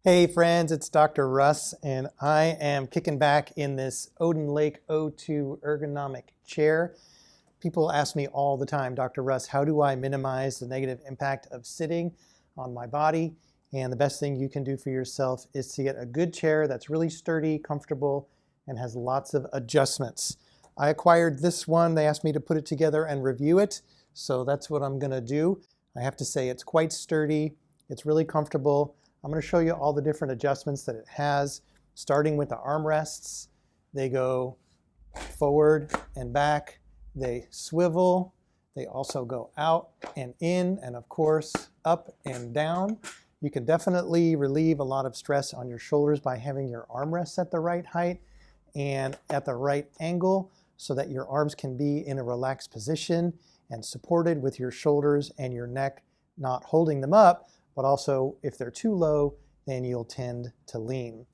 Hey friends, it's Dr. Russ, and I am kicking back in this OdinLake O2 ergonomic chair. People ask me all the time, Dr. Russ, how do I minimize the negative impact of sitting on my body? And the best thing you can do for yourself is to get a good chair that's really sturdy, comfortable, and has lots of adjustments. I acquired this one. They asked me to put it together and review it, so that's what I'm going to do. I have to say it's quite sturdy. It's really comfortable. I'm going to show you all the different adjustments that it has, starting with the armrests. They go forward and back. They swivel. They also go out and in, and of course, up and down. You can definitely relieve a lot of stress on your shoulders by having your armrests at the right height and at the right angle so that your arms can be in a relaxed position and supported with your shoulders and your neck not holding them up, but also if they're too low, then you'll tend to lean.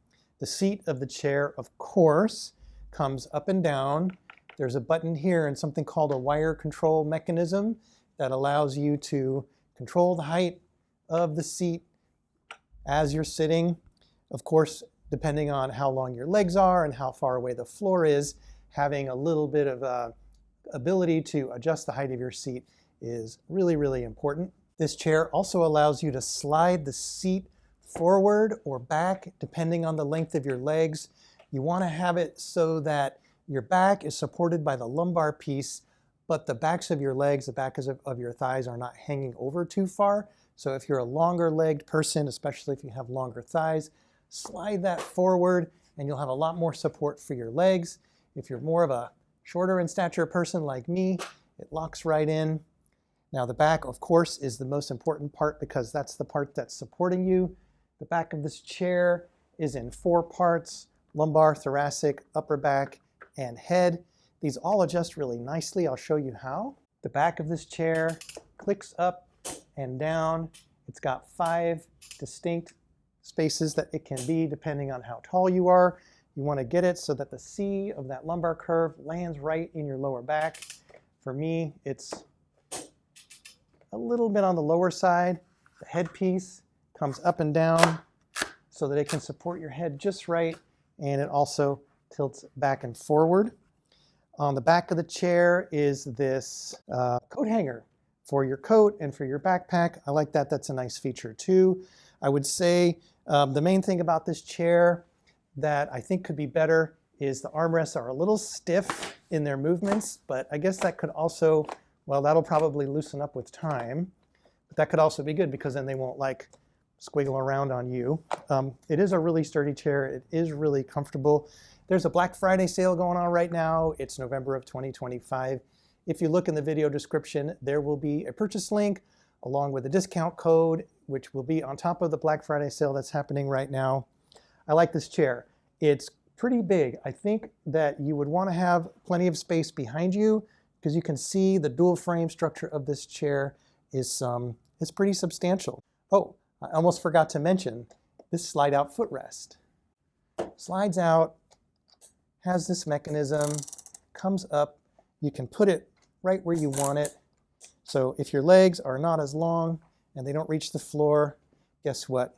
The seat of the chair, of course, comes up and down. There's a button here and something called a wire control mechanism that allows you to control the height of the seat as you're sitting. Of course, depending on how long your legs are and how far away the floor is, having a little bit of ability to adjust the height of your seat is really, really important. This chair also allows you to slide the seat forward or back depending on the length of your legs. You want to have it so that your back is supported by the lumbar piece, but the backs of your legs, the backs of your thighs are not hanging over too far. So if you're a longer legged person, especially if you have longer thighs, slide that forward and you'll have a lot more support for your legs. If you're more of a shorter in stature person like me, it locks right in. Now the back, of course, is the most important part because that's the part that's supporting you. The back of this chair is in 4 parts: lumbar, thoracic, upper back, and head. These all adjust really nicely. I'll show you how. The back of this chair clicks up and down. It's got 5 distinct spaces that it can be depending on how tall you are. You want to get it so that the C of that lumbar curve lands right in your lower back. For me, it's a little bit on the lower side. The headpiece comes up and down so that it can support your head just right, and it also tilts back and forward. On the back of the chair is this coat hanger for your coat and for your backpack. I like that. That's a nice feature too. I would say the main thing about this chair that I think could be better is the armrests are a little stiff in their movements, but I guess that could also, well, that'll probably loosen up with time, but that could also be good because then they won't like squiggle around on you. It is a really sturdy chair. It is really comfortable. There's a Black Friday sale going on right now. It's November of 2025. If you look in the video description, there will be a purchase link along with a discount code, which will be on top of the Black Friday sale that's happening right now. I like this chair. It's pretty big. I think that you would want to have plenty of space behind you because you can see the dual frame structure of this chair is pretty substantial. Oh, I almost forgot to mention this slide out footrest. Slides out, has this mechanism, comes up. You can put it right where you want it. So if your legs are not as long and they don't reach the floor, guess what?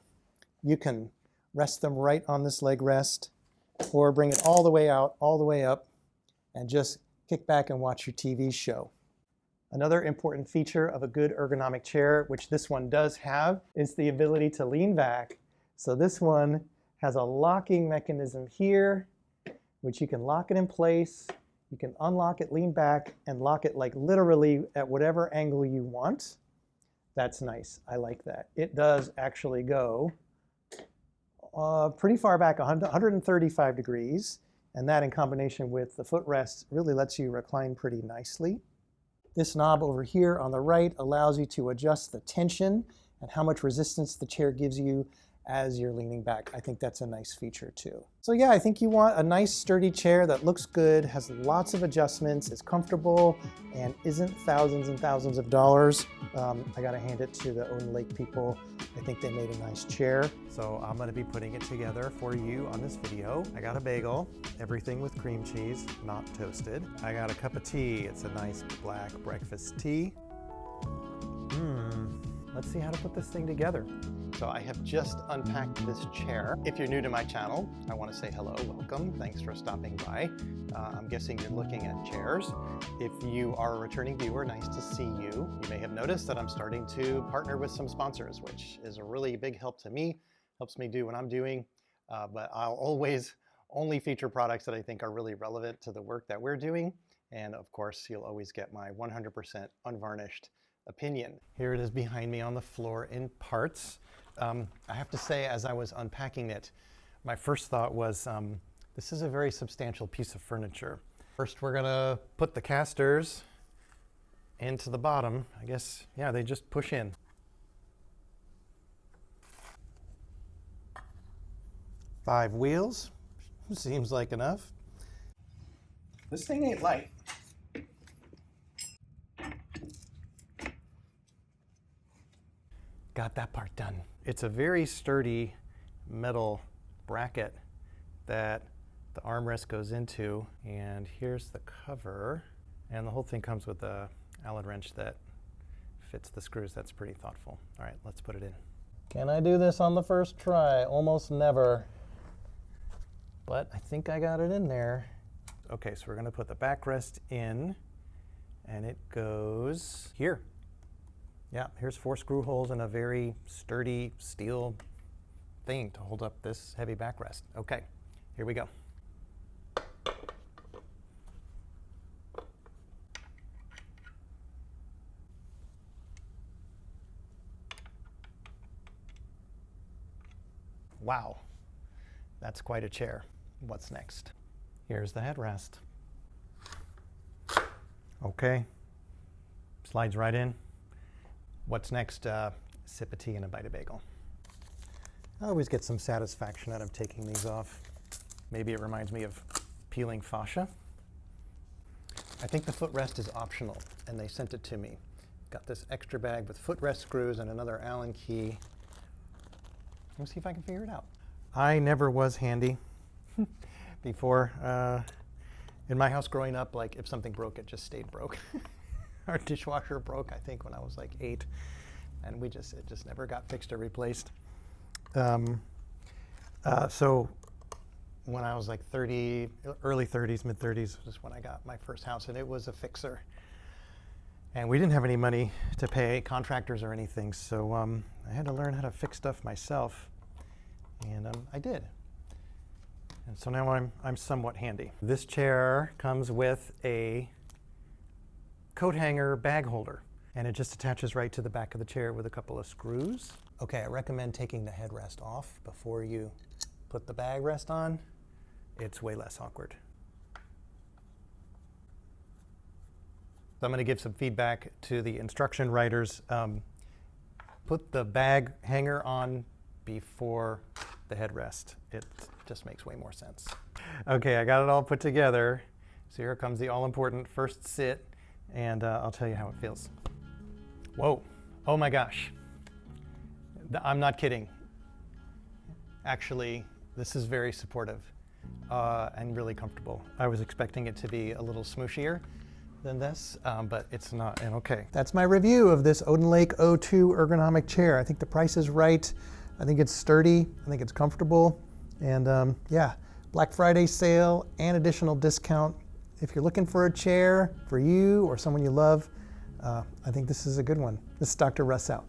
You can rest them right on this leg rest or bring it all the way out, all the way up, and just kick back and watch your TV show. Another important feature of a good ergonomic chair, which this one does have, is the ability to lean back. So this one has a locking mechanism here, which you can lock it in place. You can unlock it, lean back, and lock it like literally at whatever angle you want. That's nice. I like that. It does actually go pretty far back, 135 degrees, and that in combination with the footrest really lets you recline pretty nicely. This knob over here on the right allows you to adjust the tension and how much resistance the chair gives you as you're leaning back. I think that's a nice feature too. So yeah, I think you want a nice sturdy chair that looks good, has lots of adjustments, is comfortable, and isn't thousands and thousands of dollars. I gotta hand it to the OdinLake people. I think they made a nice chair. So I'm gonna be putting it together for you on this video. I got a bagel, everything with cream cheese, not toasted. I got a cup of tea. It's a nice black breakfast tea. Let's see how to put this thing together. So I have just unpacked this chair. If you're new to my channel, I want to say hello, welcome. Thanks for stopping by. I'm guessing you're looking at chairs. If you are a returning viewer, nice to see you. You may have noticed that I'm starting to partner with some sponsors, which is a really big help to me, helps me do what I'm doing. But I'll always only feature products that I think are really relevant to the work that we're doing. And of course, you'll always get my 100% unvarnished opinion. Here it is behind me on the floor in parts. I have to say, as I was unpacking it, my first thought was, this is a very substantial piece of furniture. First, we're gonna put the casters into the bottom. I guess, yeah, they just push in. Five wheels, seems like enough. This thing ain't light. Got that part done. It's a very sturdy metal bracket that the armrest goes into, and here's the cover, and the whole thing comes with a Allen wrench that fits the screws. That's pretty thoughtful. All right, let's put it in. Can I do this on the first try? Almost never, but I think I got it in there. Okay, so we're gonna put the backrest in, and it goes here. Yeah, here's 4 screw holes and a very sturdy steel thing to hold up this heavy backrest. Okay, here we go. Wow, that's quite a chair. What's next? Here's the headrest. Okay, slides right in. What's next? Sip of tea and a bite of bagel. I always get some satisfaction out of taking these off. Maybe it reminds me of peeling fascia. I think the footrest is optional, and they sent it to me. Got this extra bag with footrest screws and another Allen key. Let me see if I can figure it out. I never was handy before. In my house growing up, like if something broke, it just stayed broke. Our dishwasher broke, I think, when I was like 8, and it just never got fixed or replaced. So when I was like 30, early 30s, mid 30s was when I got my first house, and it was a fixer. And we didn't have any money to pay contractors or anything, so I had to learn how to fix stuff myself, and I did. And so now I'm somewhat handy. This chair comes with a coat hanger bag holder, and it just attaches right to the back of the chair with a couple of screws. Okay, I recommend taking the headrest off before you put the bag rest on. It's way less awkward. So I'm going to give some feedback to the instruction writers. Put the bag hanger on before the headrest. It just makes way more sense. Okay, I got it all put together. So here comes the all-important first sit, and I'll tell you how it feels. Whoa, oh my gosh. I'm not kidding. Actually, this is very supportive and really comfortable. I was expecting it to be a little smooshier than this, but it's not, and okay. That's my review of this OdinLake O2 ergonomic chair. I think the price is right. I think it's sturdy, I think it's comfortable, and yeah, Black Friday sale and additional discount. If you're looking for a chair for you or someone you love, I think this is a good one. This is Dr. Russ out.